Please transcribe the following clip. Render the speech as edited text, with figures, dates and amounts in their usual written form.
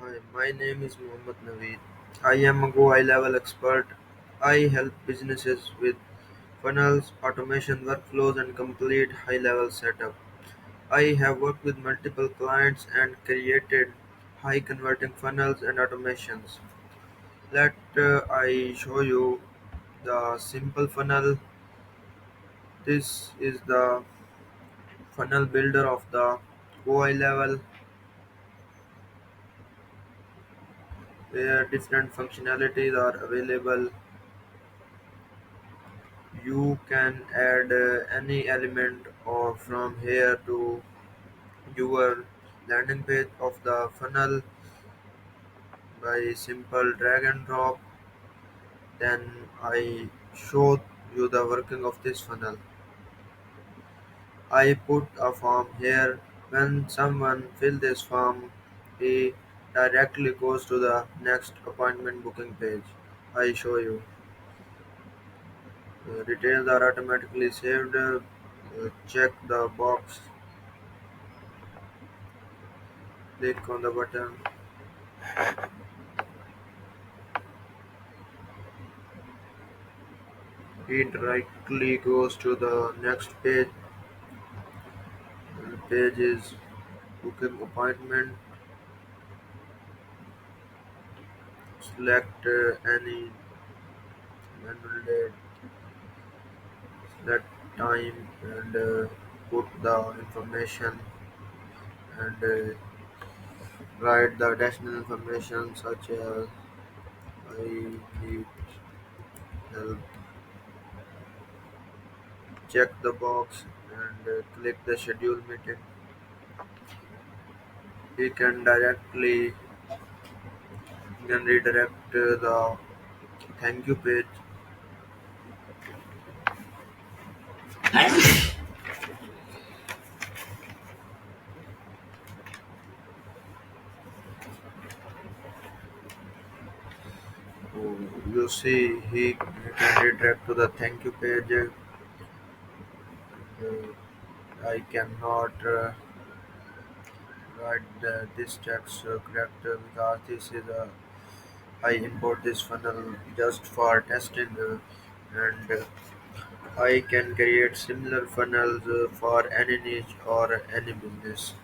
Hi, my name is Mohammad Naveed. I am a GoHighLevel expert. I help businesses with funnels, automation workflows, and complete high-level setup. I have worked with multiple clients and created high-converting funnels and automations. Let I show you the simple funnel. This is the funnel builder of the GoHighLevel, where different functionalities are available. You can add any element or from here to your landing page of the funnel by simple drag and drop. Then I show you the working of this funnel. I put a form here. When someone fill this form, he directly goes to the next appointment booking page. I show you. Details are automatically saved. Check the box, click on the button. It directly goes to the next page. The page is booking appointment. Select any manual date, select time, and put the information and write the additional information such as I need help. Check the box and click the schedule meeting. You can redirect the thank you page. Oh, you see, he can redirect to the thank you page. I cannot write this text correct because this is a I import this funnel just for testing and I can create similar funnels for any niche or any business.